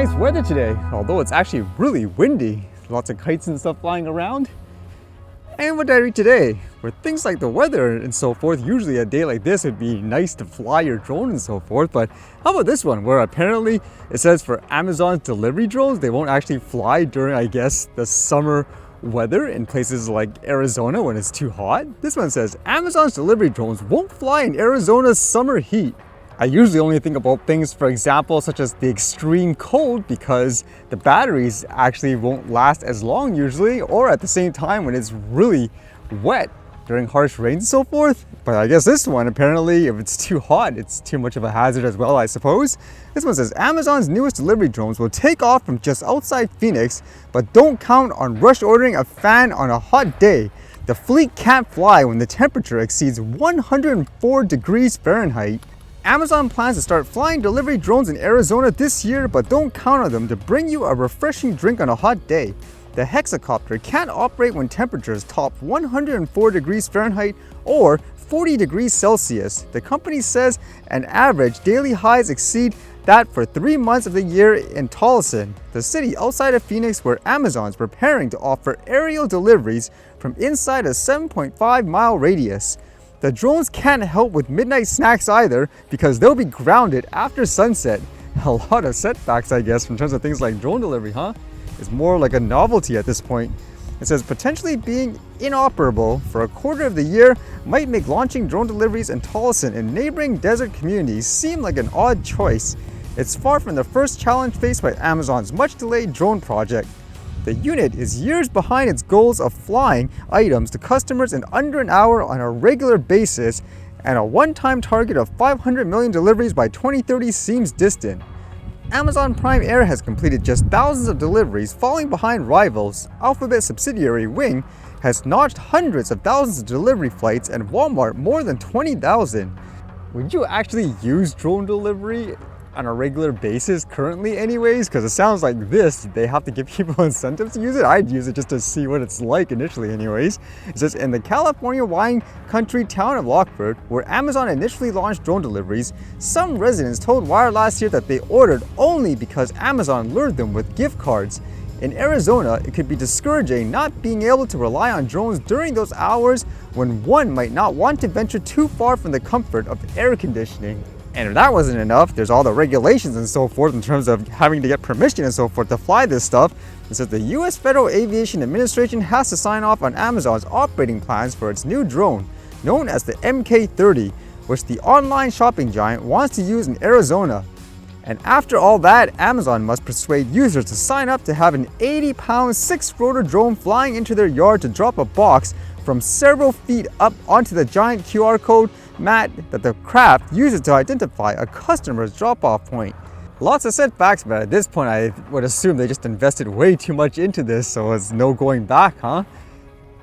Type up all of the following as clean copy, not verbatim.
nice weather today, although it's actually really windy. Lots of kites and stuff flying around. And what did I read today? For things like the weather and so forth, usually a day like this would be nice to fly your drone and so forth, but how about this one where apparently it says for Amazon's delivery drones, they won't actually fly during, I guess, the summer weather in places like Arizona when it's too hot. This one says Amazon's delivery drones won't fly in Arizona's summer heat. I usually only think about things, for example, such as the extreme cold because the batteries actually won't last as long usually, or at the same time when it's really wet during harsh rains and so forth. But I guess this one, apparently, if it's too hot, it's too much of a hazard as well, I suppose. This one says Amazon's newest delivery drones will take off from just outside Phoenix, but don't count on rush ordering a fan on a hot day. The fleet can't fly when the temperature exceeds 104 degrees Fahrenheit. Amazon plans to start flying delivery drones in Arizona this year, but don't count on them to bring you a refreshing drink on a hot day. The hexacopter can't operate when temperatures top 104 degrees Fahrenheit or 40 degrees Celsius. The company says an average daily highs exceed that for 3 months of the year in Tolleson, the city outside of Phoenix where Amazon's preparing to offer aerial deliveries from inside a 7.5-mile radius. The drones can't help with midnight snacks either because they'll be grounded after sunset. A lot of setbacks, I guess, in terms of things like drone delivery, huh? It's more like a novelty at this point. It says potentially being inoperable for a quarter of the year might make launching drone deliveries in Tolleson and neighboring desert communities seem like an odd choice. It's far from the first challenge faced by Amazon's much-delayed drone project. The unit is years behind its goals of flying items to customers in under an hour on a regular basis, and a one-time target of 500 million deliveries by 2030 seems distant. Amazon Prime Air has completed just thousands of deliveries, falling behind rivals. Alphabet subsidiary Wing has notched hundreds of thousands of delivery flights, and Walmart more than 20,000. Would you actually use drone delivery on a regular basis currently anyways? Because it sounds like they have to give people incentives to use it. I'd use it just to see what it's like initially anyways. It says in the California wine country town of Lockford, where Amazon initially launched drone deliveries, some residents told Wire last year that they ordered only because Amazon lured them with gift cards. In Arizona, it could be discouraging not being able to rely on drones during those hours when one might not want to venture too far from the comfort of air conditioning. And if that wasn't enough, there's all the regulations and so forth in terms of having to get permission and so forth to fly this stuff. It says the US Federal Aviation Administration has to sign off on Amazon's operating plans for its new drone, known as the MK-30, which the online shopping giant wants to use in Arizona. And after all that, Amazon must persuade users to sign up to have an 80-pound 6-rotor drone flying into their yard to drop a box from several feet up onto the giant QR code mat that the craft uses to identify a customer's drop-off point. Lots of setbacks, but at this point I would assume they just invested way too much into this, so it's no going back, huh?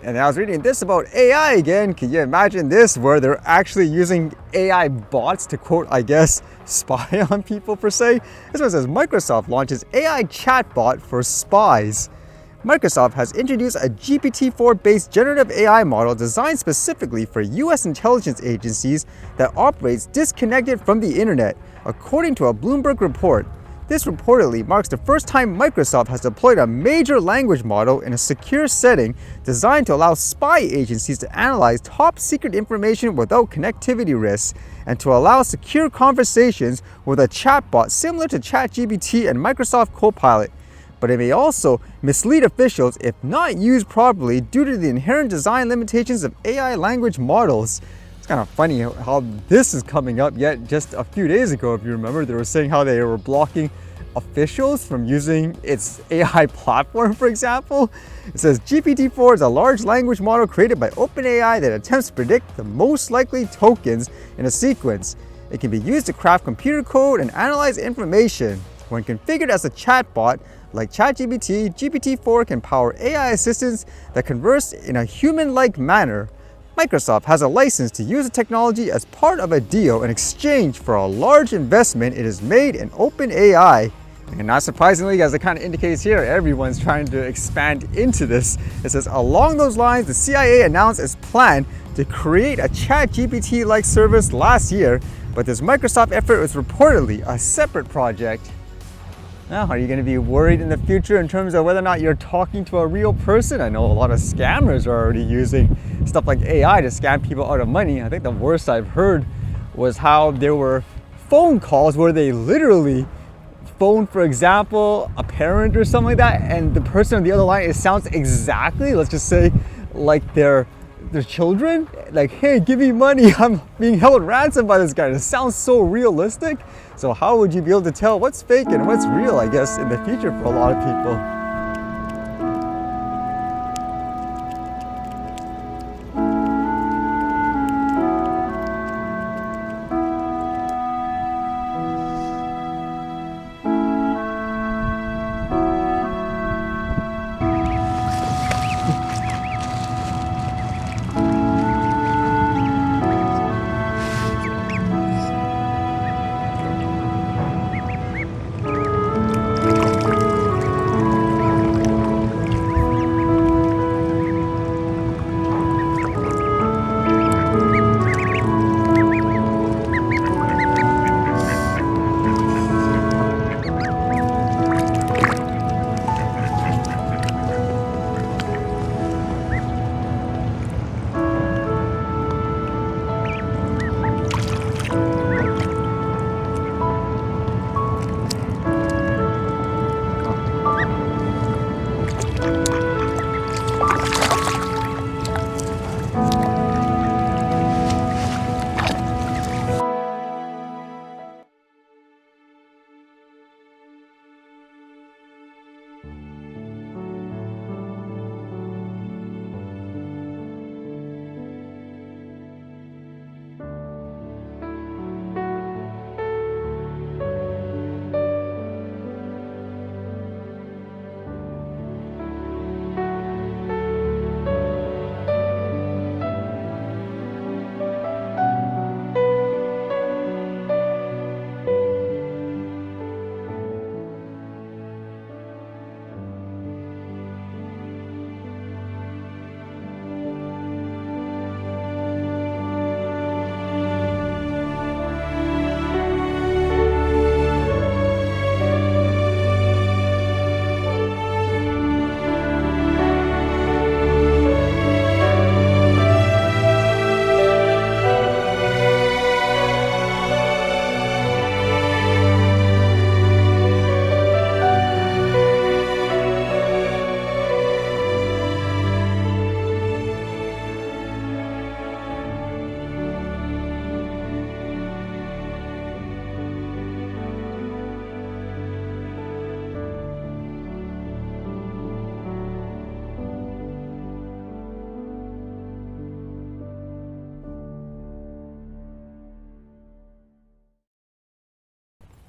And I was reading this about AI again. Can you imagine this, where they're actually using AI bots to, quote, I guess, spy on people per se? This one says Microsoft launches AI chatbot for spies. Microsoft has introduced a GPT-4-based generative AI model designed specifically for US intelligence agencies that operates disconnected from the internet, according to a Bloomberg report. This reportedly marks the first time Microsoft has deployed a major language model in a secure setting designed to allow spy agencies to analyze top-secret information without connectivity risks, and to allow secure conversations with a chatbot similar to ChatGPT and Microsoft Copilot. But it may also mislead officials if not used properly due to the inherent design limitations of AI language models. It's kind of funny how this is coming up, yet just a few days ago, if you remember, they were saying how they were blocking officials from using its AI platform, for example. It says GPT-4 is a large language model created by OpenAI that attempts to predict the most likely tokens in a sequence. It can be used to craft computer code and analyze information. When configured as a chatbot, like ChatGPT, GPT-4 can power AI assistants that converse in a human-like manner. Microsoft has a license to use the technology as part of a deal in exchange for a large investment it has made in OpenAI. And not surprisingly, as it kind of indicates here, everyone's trying to expand into this. It says, along those lines, the CIA announced its plan to create a ChatGPT-like service last year, but this Microsoft effort was reportedly a separate project. Now, are you going to be worried in the future in terms of whether or not you're talking to a real person? I know a lot of scammers are already using stuff like AI to scam people out of money. I think the worst I've heard was how there were phone calls where they literally phone, for example, a parent or something like that, and the person on the other line, it sounds exactly, let's just say, like their children. Like, hey, give me money, I'm being held ransom by this guy. It sounds so realistic. So how would you be able to tell what's fake and what's real, I guess, in the future for a lot of people?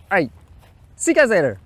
All right, see you guys later.